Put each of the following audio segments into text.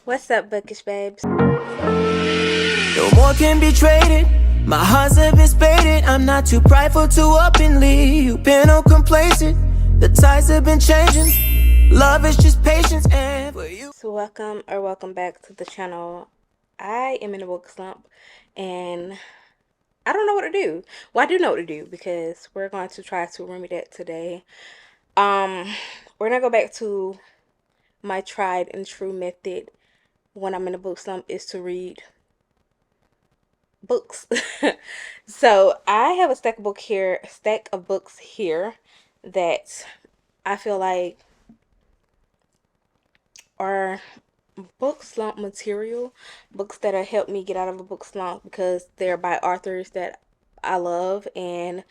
What's up, bookish babes? No more can be traded. My heart's a bit spaded. I'm not too prideful to up and leave. You've been all complacent. The tides have been changing. Love is just patience and for you. So welcome back to the channel. I am in a book slump and I don't know what to do. Well, I do know what to do because we're going to try to remedy that today. We're gonna go back to my tried and true method when I'm in a book slump is to read books. So I have a stack of books here that I feel like are book slump material, books that have helped me get out of a book slump because they're by authors that I love, and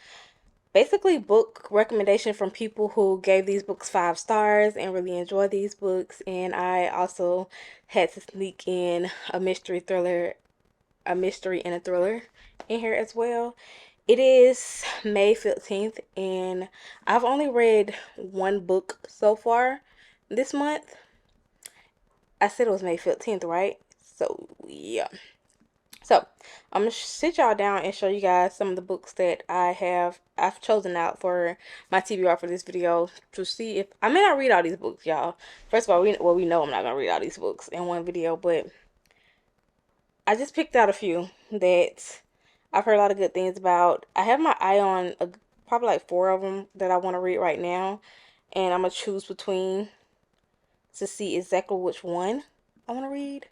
basically book recommendation from people who gave these books 5 stars and really enjoy these books. And I also had to sneak in a mystery and a thriller in here as well. It is May 15th and I've only read one book so far this month. I said it was May 15th, right? So, yeah. So, I'm going to sit y'all down and show you guys some of the books that I've chosen out for my TBR for this video to see if I may not read all these books, y'all. First of all, we know I'm not going to read all these books in one video, but I just picked out a few that I've heard a lot of good things about. I have my eye on probably like 4 of them that I want to read right now, and I'm going to choose between to see exactly which one I want to read.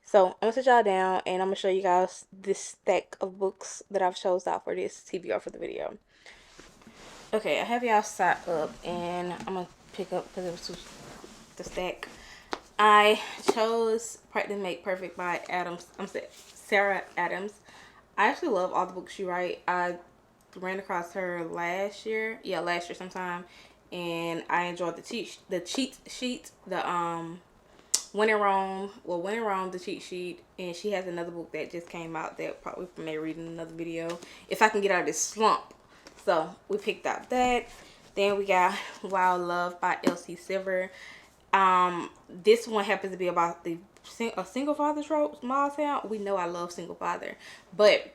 So I'm gonna sit y'all down and I'm gonna show you guys this stack of books that I've chose out for this TBR for the video. Okay, I have y'all sat up and I'm gonna pick up because it was the stack. I chose Practice Make Perfect by Sarah Adams. I actually love all the books she writes. I ran across her last year sometime, and I enjoyed the cheat sheet, When in Rome, the cheat sheet, and she has another book that just came out that probably may read in another video if I can get out of this slump. So we picked out that. Then we got Wild Love by Elsie Silver. This one happens to be about a single father trope, small town. We know I love single father, but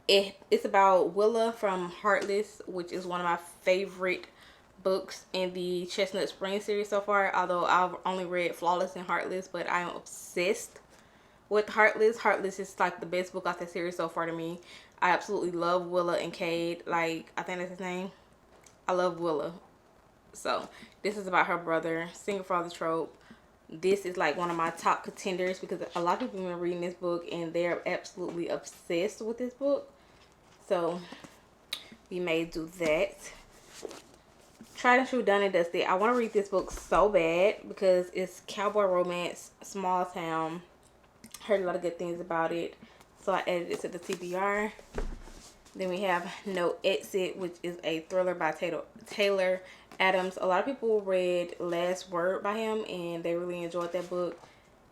it's about Willa from Heartless, which is one of my favorite books in the Chestnut Spring series so far, although I've only read Flawless and Heartless, but I am obsessed with Heartless. Heartless is like the best book out that series so far to me. I absolutely love Willa and Cade. Like, I think that's his name. I love Willa. So this is about her brother, single father trope. This is like one of my top contenders because a lot of people have been reading this book and they're absolutely obsessed with this book. So we may do that. Tried and True, Done and Dusted. I want to read this book so bad because it's cowboy romance, small town. Heard a lot of good things about it, so I added it to the TBR. Then we have No Exit, which is a thriller by Taylor Adams. A lot of people read Last Word by him and they really enjoyed that book.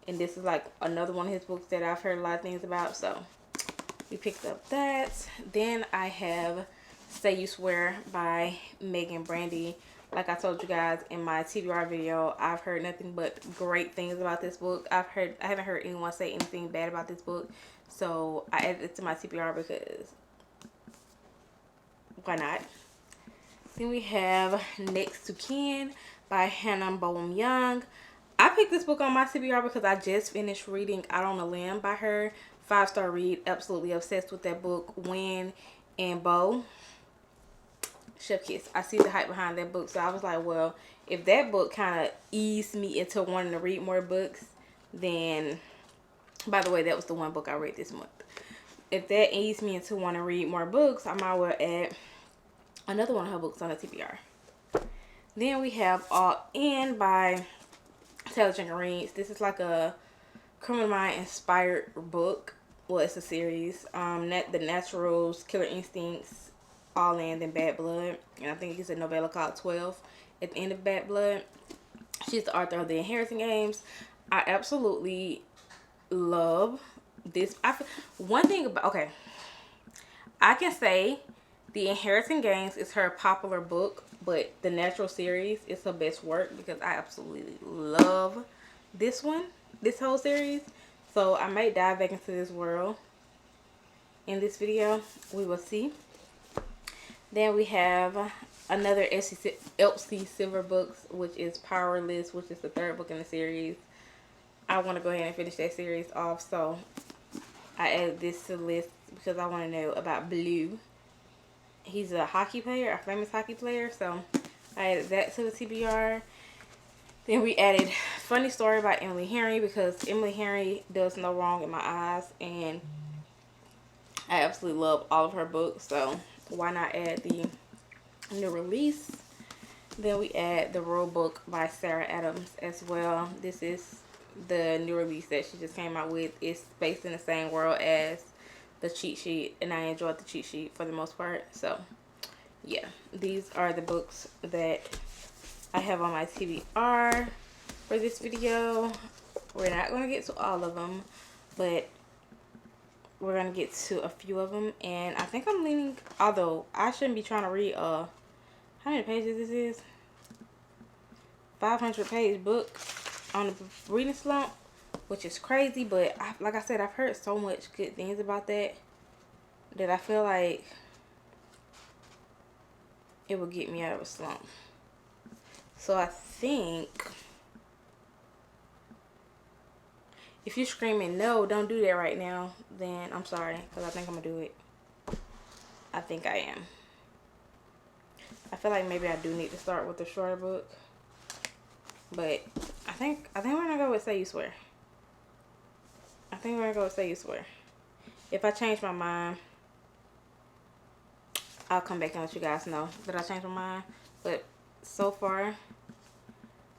And this is like another one of his books that I've heard a lot of things about, so we picked up that. Then I have Say You Swear by Megan Brandy. Like I told you guys in my TBR video, I've heard nothing but great things about this book. I haven't heard anyone say anything bad about this book, so I added it to my TBR because why not? Then we have Next to Kin by Hannah Bowen Young. I picked this book on my TBR because I just finished reading Out on a Limb by her. 5-star read. Absolutely obsessed with that book. Win and Bo. Chef Kiss. I see the hype behind that book, so I was like, well, if that book kind of eased me into wanting to read more books, then, by the way, that was the one book I read this month. If that eased me into wanting to read more books, I might well add another one of her books on the TBR. Then we have All In by Taylor Jenkins. This is like a Criminal Mind inspired book. Well, it's a series. The Naturals, Killer Instincts, All In, then Bad Blood. And I think it's a novella called 12 at the end of Bad Blood. She's the author of The Inheritance Games. I absolutely love this. One thing about, okay, I can say The Inheritance Games is her popular book, but the Natural series is her best work because I absolutely love this one. this whole series. So I might dive back into this world in this video. We will see. Then we have another Elsie Silver books, which is Powerless, which is the third book in the series. I want to go ahead and finish that series off, so I added this to the list because I want to know about Blue. He's a hockey player, a famous hockey player, so I added that to the TBR. Then we added Funny Story by Emily Henry because Emily Henry does no wrong in my eyes, and I absolutely love all of her books, so why not add the new release? Then we add The Rule Book by Sarah Adams as well. This is the new release that she just came out with. It's based in the same world as the cheat sheet, and I enjoyed the cheat sheet for the most part. So yeah, these are the books that I have on my TBR for this video. We're not going to get to all of them, but we're going to get to a few of them. And I think I'm leaning, although I shouldn't be trying to read how many pages this is, 500-page book on the reading slump, which is crazy. But like I said, I've heard so much good things about that I feel like it will get me out of a slump. So I think if you're screaming no, don't do that right now, then I'm sorry, because I think I'm gonna do it. I think I am. I feel like maybe I do need to start with a shorter book, but I think we're gonna go with Say You Swear. I think we're gonna go with Say You Swear. If I change my mind, I'll come back and let you guys know that I changed my mind. But so far,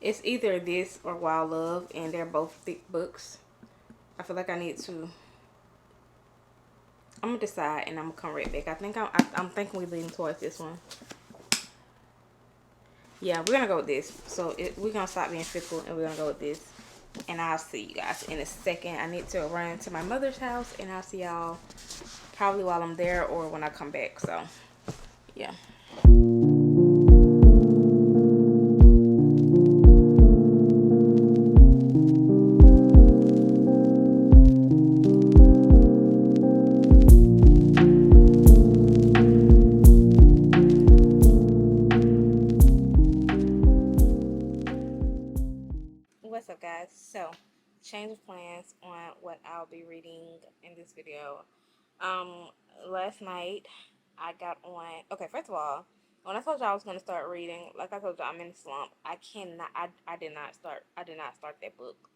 it's either this or Wild Love, and they're both thick books. I feel like I need to. I'm gonna decide, and I'm gonna come right back. I think I'm thinking we're leaning towards this one. Yeah, we're gonna go with this. So we're gonna stop being fickle, and we're gonna go with this. And I'll see you guys in a second. I need to run to my mother's house, and I'll see y'all probably while I'm there or when I come back. So yeah. What's up, guys? So change of plans on what I'll be reading in this video. Last night I got on. Okay, first of all, when I told y'all I was gonna start reading, like I told y'all, I'm in a slump. I cannot. I did not start. I did not start that book.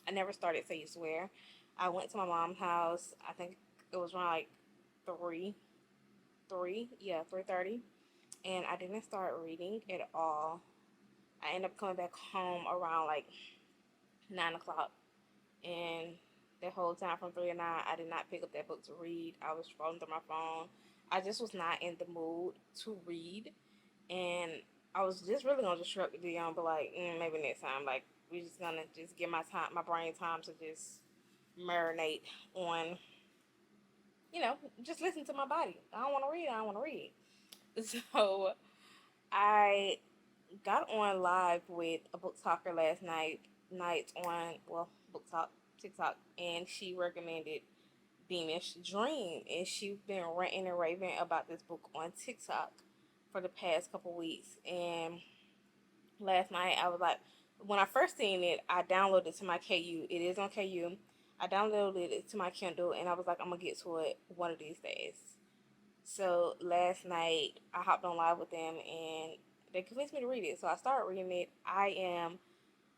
I never started Say You Swear. I went to my mom's house. I think it was around like 3:30, and I didn't start reading at all. I ended up coming back home around like 9 o'clock, and that whole time from 3 to 9, I did not pick up that book to read. I was scrolling through my phone. I just was not in the mood to read, and I was just really gonna just shrug the deal and be like, maybe next time. Like, we just gonna just give my brain time to just marinate on, just listen to my body. I don't want to read. I don't want to read. So I got on live with a book talker last night on, well, book talk TikTok, and she recommended Beamish Dream, and she's been ranting and raving about this book on TikTok for the past couple weeks. And last night I was like, when I first seen it, I downloaded it to my KU. It is on KU. I downloaded it to my Kindle, and I was like, I'm gonna get to it one of these days. So last night I hopped on live with them, and they convinced me to read it. So I started reading it. I am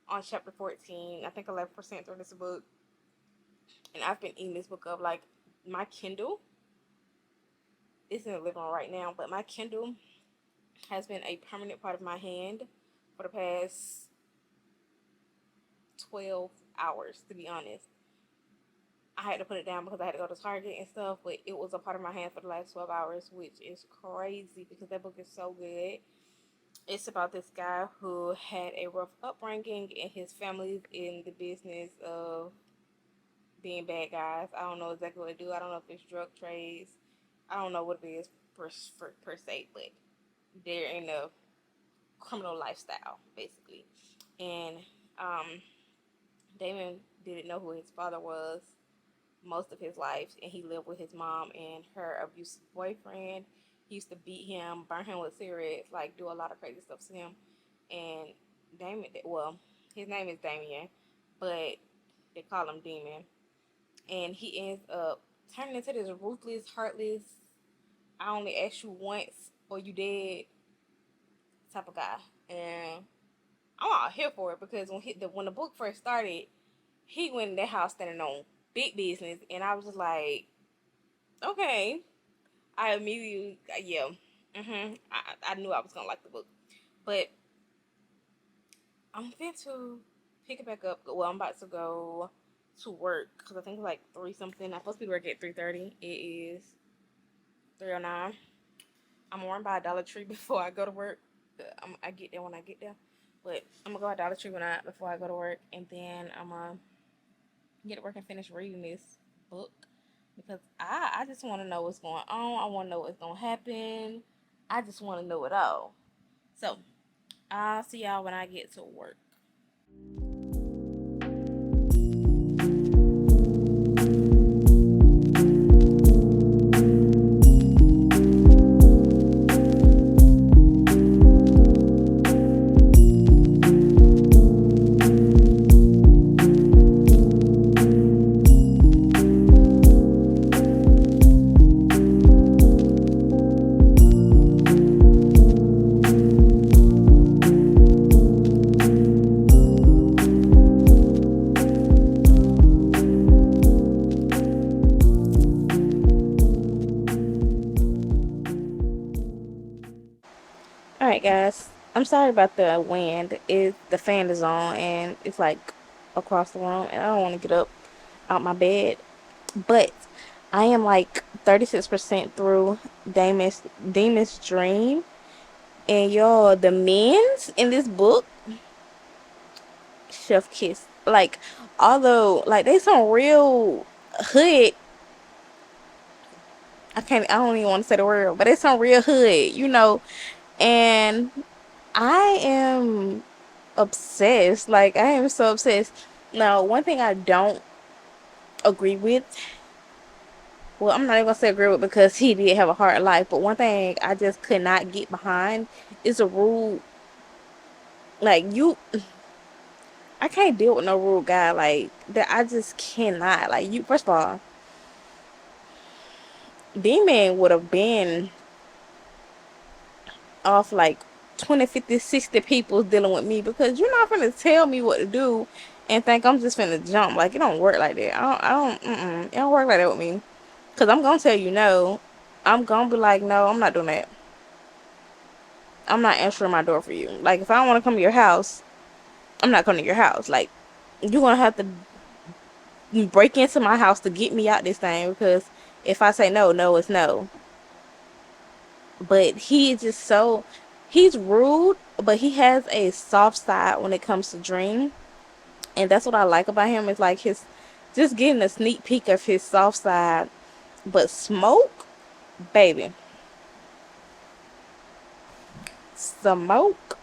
on chapter 14. I think 11% through this book, and I've been eating this book up. Like, my Kindle is in the living room right now, but my Kindle has been a permanent part of my hand for the past 12 hours, to be honest. I had to put it down because I had to go to Target and stuff, but it was a part of my hand for the last 12 hours, which is crazy because that book is so good. It's about this guy who had a rough upbringing, and his family's in the business of being bad guys. I don't know exactly what they do. I don't know if it's drug trades. I don't know what it is per se, but they're in a criminal lifestyle, basically. And Damon didn't know who his father was most of his life, and he lived with his mom and her abusive boyfriend. He used to beat him, burn him with cigarettes, like do a lot of crazy stuff to him. And Damien, well, his name is Damien, but they call him Demon. And he ends up turning into this ruthless, heartless, I only asked you once or you dead type of guy. And I'm all here for it because when the book first started, he went in that house standing on big business, and I was just like, okay. I immediately, yeah, I knew I was gonna like the book, but I'm fin to pick it back up. Well, I'm about to go to work because I think it's like 3 something. I'm supposed to be working at 3:30. It is 3:09. I'm going to buy a Dollar Tree before I go to work. I get there when I get there, but I'm gonna go to Dollar Tree before I go to work, and then I'm gonna get to work and finish reading this book because I just want to know what's going on. I want to know what's gonna happen. I just want to know it all. So I'll see y'all when I get to work. All right, guys. I'm sorry about the wind. The fan is on and it's like across the room, and I don't want to get up out my bed. But I am like 36% through Damon's Dream, and y'all, the men's in this book, chef kiss. Like, although like they some real hood. I don't even want to say the word, but it's some real hood, and I am obsessed. Like, I am so obsessed. Now, one thing I don't agree with, well, I'm not even gonna say agree with because he did have a hard life, but one thing I just could not get behind is a rule. Like, I can't deal with no rude guy like that. I just cannot. Like, first of all, D-Man would have been off like 20, 50, 60 people dealing with me because you're not gonna tell me what to do and think I'm just finna jump. Like, it don't work like that. It don't work like that with me. Cause I'm gonna tell you no. I'm gonna be like, no, I'm not doing that. I'm not answering my door for you. Like, if I don't want to come to your house, I'm not coming to your house. Like, you're gonna have to break into my house to get me out this thing because if I say no, no, it's no. But he's rude, but he has a soft side when it comes to Dream, and that's what I like about him. Is like his just getting a sneak peek of his soft side. But Smoke, baby, Smoke.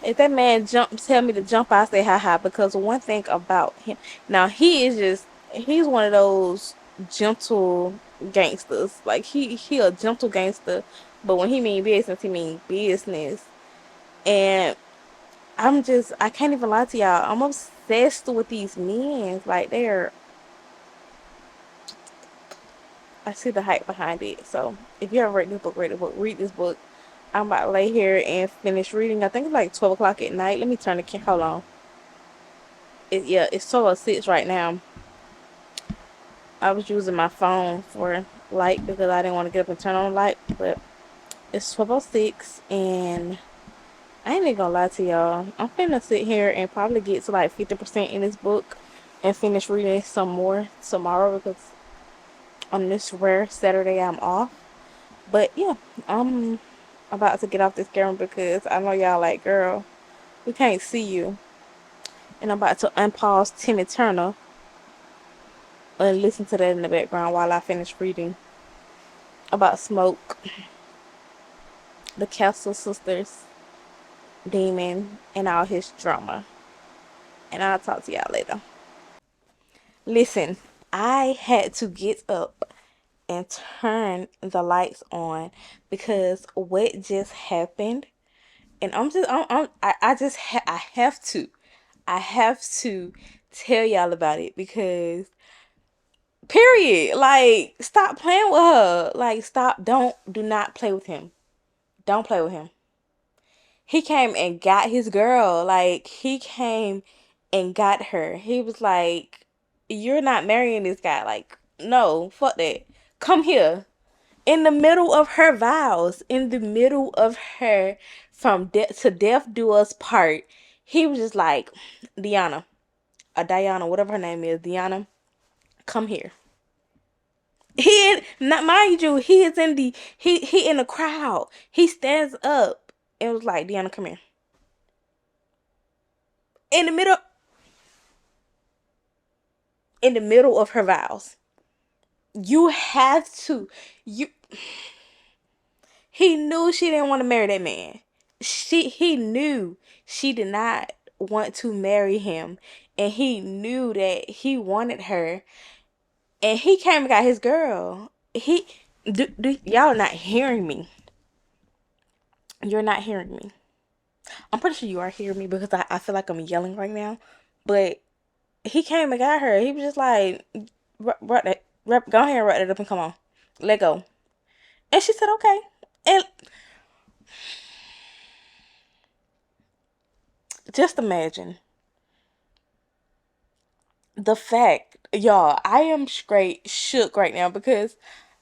If that man tell me to jump, I say ha ha. Because one thing about him, now he's one of those gentle gangsters. Like, he a gentle gangster, but when he mean business, he mean business. And I can't even lie to y'all. I'm obsessed with these men. Like, I see the hype behind it. So if you ever read this book, read the book, read this book. I'm about to lay here and finish reading. I think it's like 12 o'clock at night. Let me turn the hold on. It's 12:06 right now. I was using my phone for light because I didn't want to get up and turn on the light, but it's 12:06 and I ain't even gonna lie to y'all. I'm finna sit here and probably get to like 50% in this book and finish reading some more tomorrow because on this rare Saturday I'm off. But yeah, I'm about to get off this camera because I know y'all like, girl, we can't see you. And I'm about to unpause Timmy Turner and listen to that in the background while I finish reading about Smoke, the Castle Sisters, Demon, and all his drama. And I'll talk to y'all later. Listen, I had to get up and turn the lights on because what just happened, and I I have to tell y'all about it because period. Like, stop playing with her. Like, stop. Do not play with him. Don't play with him. He came and got his girl. Like, he came and got her. He was like, "You're not marrying this guy." Like, no, fuck that. Come here. In the middle of her vows, in the middle of her from death to death do us part, he was just like, Diana, or Diana, whatever her name is, Diana, come here. Not mind you, he is in the he in the crowd. He stands up and was like, Diana, come here. In the middle in the middle of her vows. You have to you He knew she didn't want to marry that man. He knew she did not want to marry him, and he knew that he wanted her, and he came and got his girl. Y'all not hearing me. You're not hearing me. I'm pretty sure you are hearing me because I feel like I'm yelling right now. But he came and got her. He was just like, go ahead and wrap it up and come on. Let go. And she said, okay. And just imagine the fact, y'all, I am straight shook right now because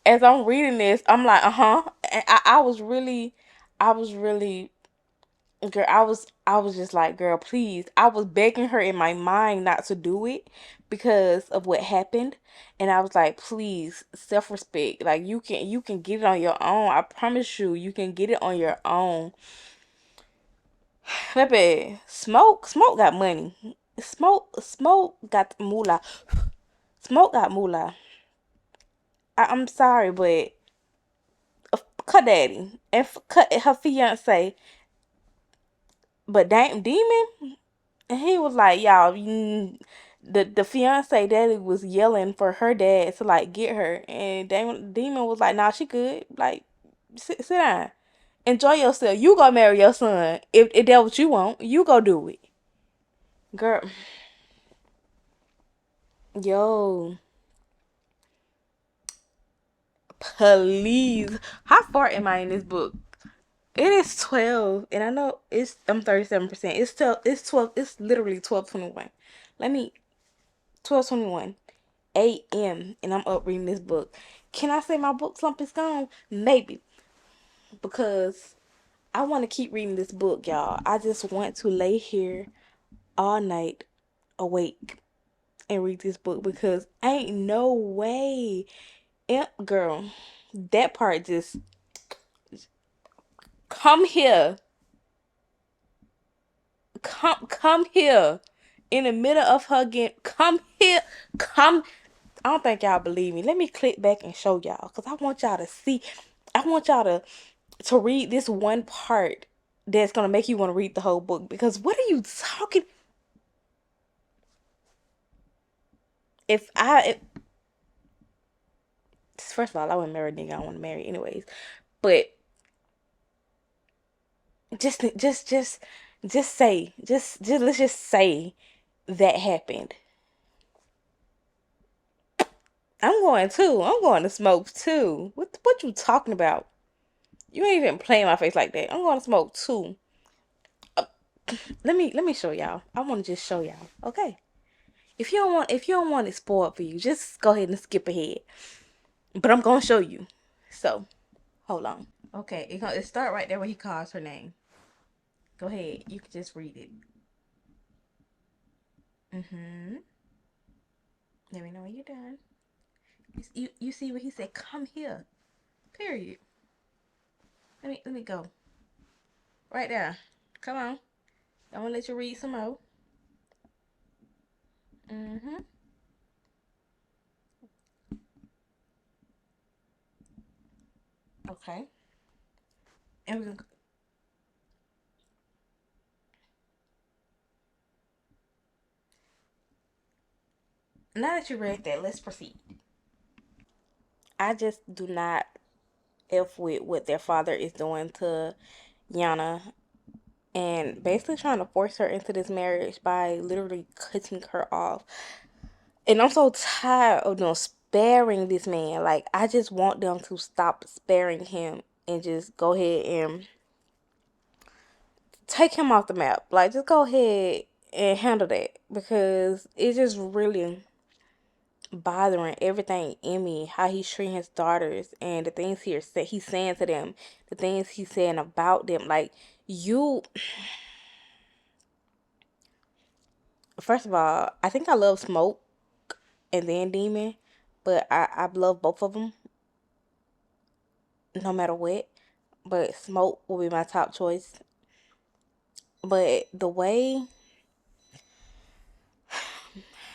as I'm reading this, I'm like, uh-huh. And I was really, girl, I was just like, girl, please. I was begging her in my mind not to do it because of what happened. And I was like, please, self-respect. Like, you can get it on your own. I promise you, you can get it on your own. Baby, smoke got money. Smoke got moolah. Smoke got moolah. I'm sorry, but cut daddy and cut her fiance. But damn demon, and he was like, y'all, the fiance daddy was yelling for her dad to like get her, and demon was like, nah, she good. Like, sit down, enjoy yourself. You go marry your son if that's what you want. You go do it, girl. Yo, please. How far am I in this book? It is 12, and I know I'm 37%. It's literally 12:21. Let me 12:21 a.m. and I'm up reading this book. Can I say my book slump is gone? Maybe, because I want to keep reading this book, y'all. I just want to lay here all night awake and read this book because ain't no way. Girl, that part just come here. Come here. In the middle of her getting, come here. Come. I don't think y'all believe me. Let me click back and show y'all. Because I want y'all to see. I want y'all to read this one part that's going to make you want to read the whole book. Because what are you talking? If I, if, First of all, I wouldn't marry a nigga I want to marry anyways. But just, just, just, let's just say that happened. I'm going too. I'm going to smoke too. What you talking about? You ain't even play in my face like that. I'm going to smoke too. Uh, let me show y'all. I want to just show y'all. Okay. If you don't want it spoiled for you, just go ahead and skip ahead. But I'm gonna show you. So hold on. Okay, it start right there where he calls her name. Go ahead. You can just read it. Mm-hmm. Let me know when you're done. You see what he said? Come here. Period. Let me go. Right there. Come on. I'm gonna let you read some more. Mm-hmm. Okay. And we're gonna. Now that you read that, let's proceed. I just do not F with what their father is doing to Yana and basically trying to force her into this marriage by literally cutting her off. And I'm so tired of them sparing this man. Like, I just want them to stop sparing him and just go ahead and take him off the map. Like, just go ahead and handle that because it's just really bothering everything in me how he's treating his daughters and the things he's saying to them, the things he's saying about them. Like, you, first of all, I think I love Smoke and then Demon, but I love both of them no matter what. But Smoke will be my top choice. But the way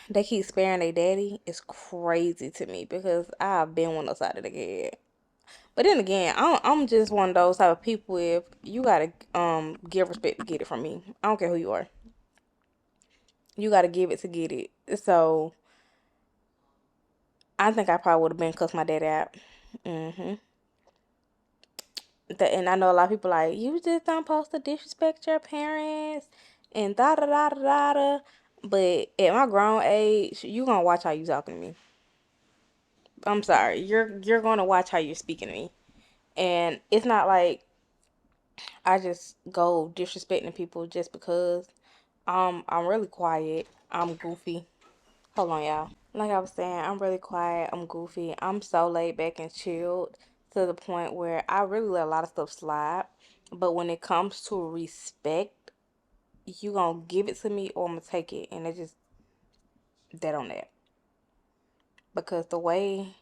they keep sparing their daddy is crazy to me because I've been on the side of the kid. But then again, I'm just one of those type of people. If you gotta give respect to get it from me, I don't care who you are. You gotta give it to get it. So I think I probably would have been cussed my dad out. hmm and I know a lot of people like you just don't supposed to disrespect your parents and da da da da da. Da. But at my grown age, you gonna watch how you talking to me. I'm sorry, you're gonna watch how you're speaking to me, and it's not like I just go disrespecting people just because. I'm really quiet. I'm goofy. Hold on, y'all. Like I was saying, I'm really quiet. I'm goofy. I'm so laid back and chilled to the point where I really let a lot of stuff slide. But when it comes to respect, you gonna give it to me or I'm gonna take it, and it's just that on that. Because the way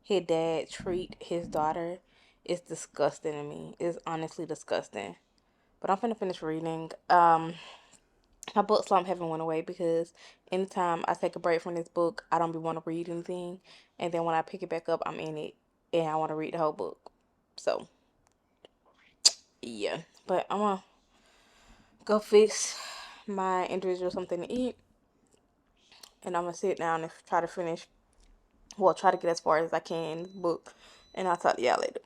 his dad treat his daughter is disgusting to me. It's honestly disgusting. But I'm finna finish reading. My book slump haven't went away because anytime I take a break from this book, I don't be want to read anything, and then when I pick it back up, I'm in it and I want to read the whole book. So yeah, but I'm gonna go fix my individual something to eat, and I'm gonna sit down and try to finish. Well, try to get as far as I can in this book, and I'll talk to y'all later.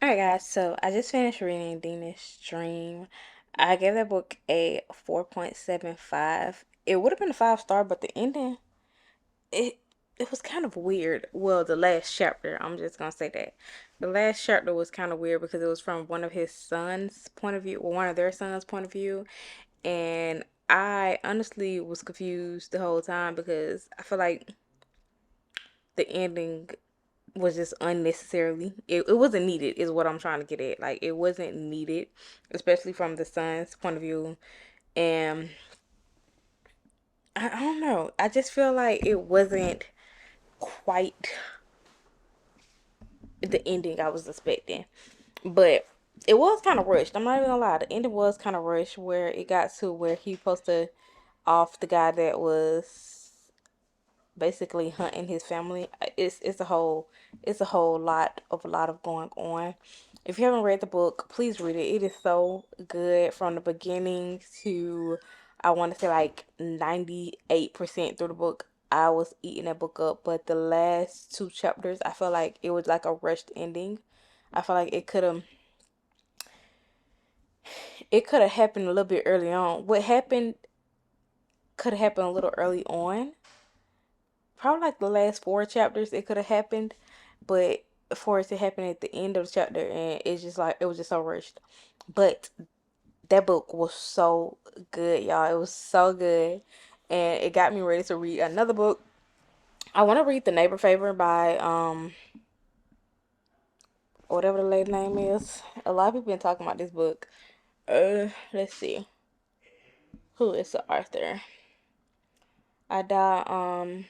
Alright, guys, so I just finished reading Dina's Dream. I gave that book a 4.75. It would have been a 5 star, but the ending, it it was kind of weird. Well, the last chapter, I'm just gonna say that. The last chapter was kind of weird because it was from one of his son's point of view, or one of their son's point of view. And I honestly was confused the whole time because I feel like the ending was just unnecessarily. It wasn't needed is what I'm trying to get at. Like it wasn't needed, especially from the son's point of view. And I don't know. I just feel like it wasn't quite the ending I was expecting. But it was kind of rushed. I'm not even gonna lie. The ending was kind of rushed where it got to where he supposed to off the guy that was basically hunting his family. It's a whole lot of going on. If you haven't read the book, please read it. It is so good from the beginning to I want to say like 98% through the book. I was eating that book up, but the last two chapters, I feel like it was like a rushed ending. I feel like it could have happened a little bit early on. What happened could have happened a little early on, probably like the last four chapters it could have happened, but for it to happen at the end of the chapter, and it's just like it was just so rushed. But that book was so good, y'all. It was so good, and it got me ready to read another book. I want to read The Neighbor Favor by whatever the lady name is. A lot of people been talking about this book. Let's see who is the author. I died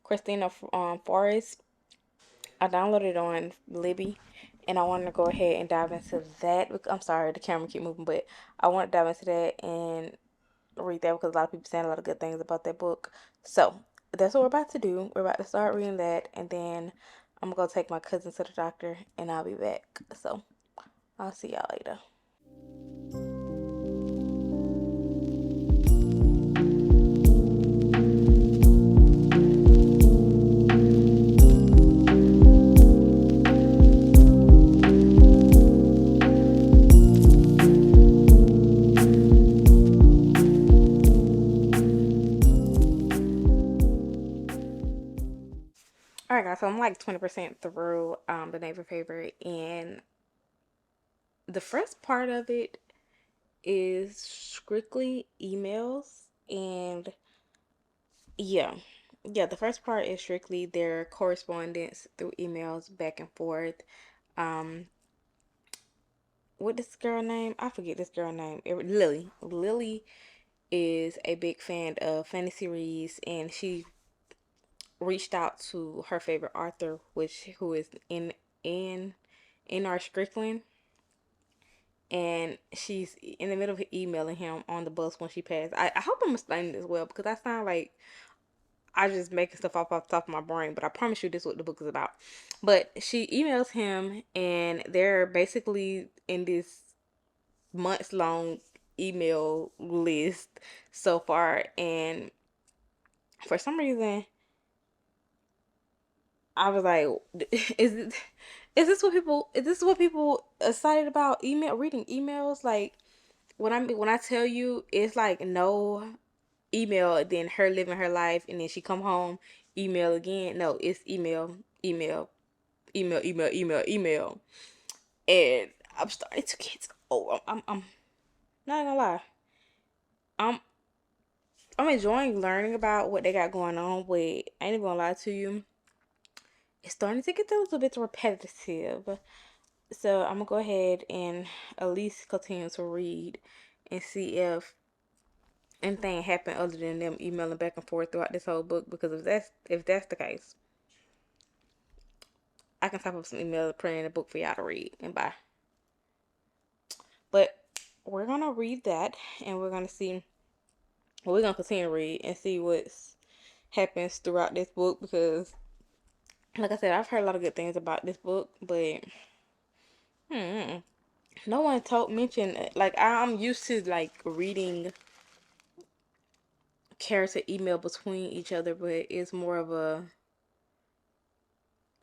Kristina Forrest. I downloaded it on Libby, and I wanted to go ahead and dive into that. I'm sorry, the camera keep moving, but I want to dive into that and read that because a lot of people saying a lot of good things about that book. So that's what we're about to do. We're about to start reading that, and then I'm gonna go take my cousin to the doctor, and I'll be back. So I'll see y'all later. All right, guys. So I'm like 20% through the neighbor favorite, and the first part of it is strictly emails, and yeah, yeah. The first part is strictly their correspondence through emails back and forth. Um, what this girl name? I forget this girl name. Lily. Lily is a big fan of fantasy reads, and she reached out to her favorite author, which who is in our Strickland, and she's in the middle of emailing him on the bus when she passed. I hope I'm explaining this well because I sound like I just making stuff off the top of my brain, but I promise you this is what the book is about. But she emails him, and they're basically in this months long email list so far, and for some reason I was like, is it is this what people excited about reading emails? Like when I tell you it's like no email, then her living her life, and then she come home, email again. No, it's email, email, email, email, email, email, and I'm starting to get. Oh, I'm not gonna lie. I'm I'm enjoying learning about what they got going on. But I ain't even gonna lie to you. It's starting to get a little bit repetitive. So I'm gonna go ahead and at least continue to read and see if anything happened other than them emailing back and forth throughout this whole book. Because if that's the case, I can type up some email, print in a book for y'all to read and buy. But we're gonna read that, and we're gonna see. Well, we're gonna continue to read and see what happens throughout this book because, like I said, I've heard a lot of good things about this book, but hmm, no one told mention like I'm used to like reading character email between each other, but it's more of a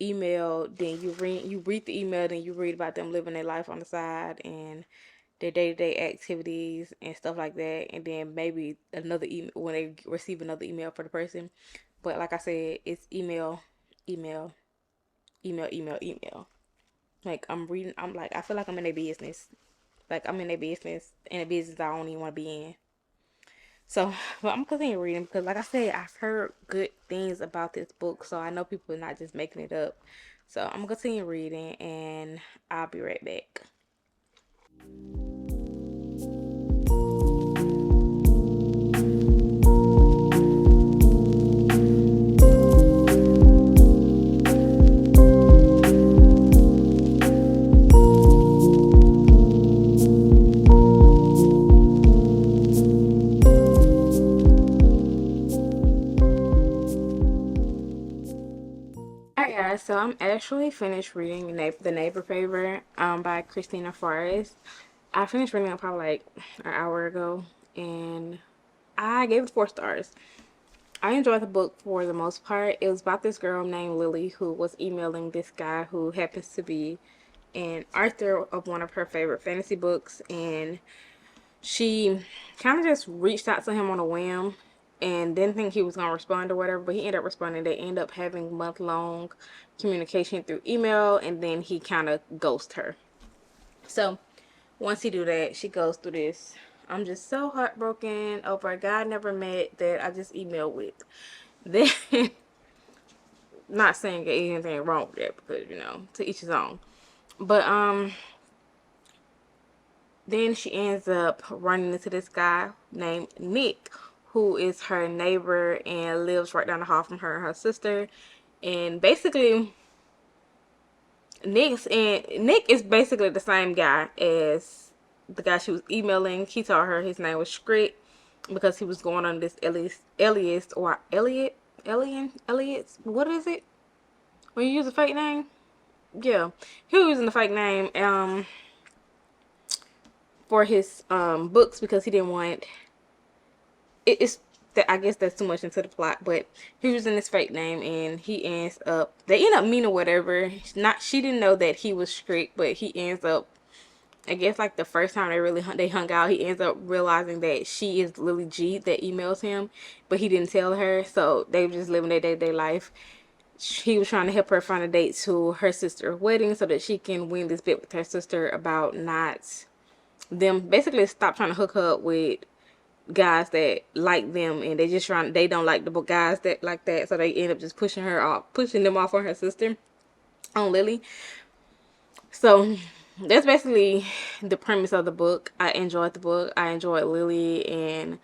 email, then you read the email, then you read about them living their life on the side and their day-to-day activities and stuff like that, and then maybe another email when they receive another email for the person. But like I said, it's email, email, email, email, email. Like I'm reading, I'm like, I feel like I'm in their business. Like I'm in their business, in a business I don't even want to be in. So, but I'm continuing reading because, like I said, I've heard good things about this book, so I know people are not just making it up. So I'm gonna continue reading, and I'll be right back. Alright, guys. So I'm actually finished reading The Neighbor Favorite by Kristina Forrest. I finished reading it probably like an hour ago, and I gave it 4 stars. I enjoyed the book for the most part. It was about this girl named Lily who was emailing this guy who happens to be an author of one of her favorite fantasy books, and she kind of just reached out to him on a whim and didn't think he was going to respond or whatever, but he ended up responding. They end up having month-long communication through email, and then he kind of ghosted her. So once he do that, she goes through this. I'm just so heartbroken over a guy I never met that I just emailed with. Then, not saying anything wrong with that because, to each his own. But then she ends up running into this guy named Nick, who is her neighbor and lives right down the hall from her and her sister. And basically, Nick is basically the same guy as the guy she was emailing. He told her his name was Script because he was going on this alias or Elliot. What is it? When you use a fake name? Yeah, he was using the fake name for his books because he didn't want it's that I guess that's too much into the plot, but he was in his fake name and he ends up they end up meeting whatever. Not she didn't know that he was strict, but he ends up I guess like the first time they hung out, he ends up realizing that she is Lily G that emails him, but he didn't tell her, so they were just living their day-to-day life. He was trying to help her find a date to her sister's wedding so that she can win this bit with her sister about not them basically stop trying to hook her up with guys that like them and they don't like the guys that like that, so they end up just pushing them off on her sister, on Lily. So that's basically the premise of the book. I enjoyed the book. I enjoyed Lily and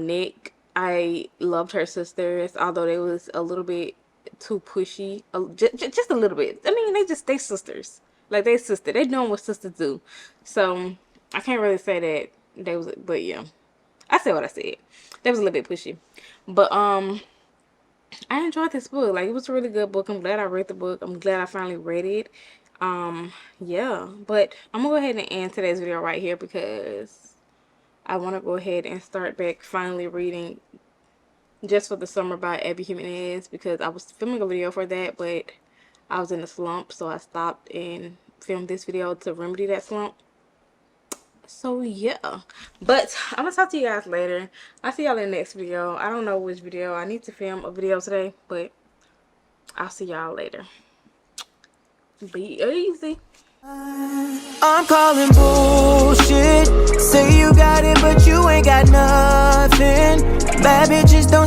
Nick. I loved her sisters, although they was a little bit too pushy, just a little bit. I mean, they sisters, like they doing what sisters do. So I can't really say that they was, but yeah, I said what I said. That was a little bit pushy, but I enjoyed this book. Like, it was a really good book. I'm glad I read the book. I'm glad I finally read it. Yeah, but I'm gonna go ahead and end today's video right here because I want to go ahead and start back finally reading Just for the Summer by Abby Jimenez because I was filming a video for that, but I was in a slump, so I stopped and filmed this video to remedy that slump. So yeah, but I'm gonna talk to you guys later. I'll see y'all in the next video. I don't know which video. I need to film a video today, but I'll see y'all later. Be easy. I'm calling bullshit. Say you got it, but you ain't got nothing. Bad bitches don't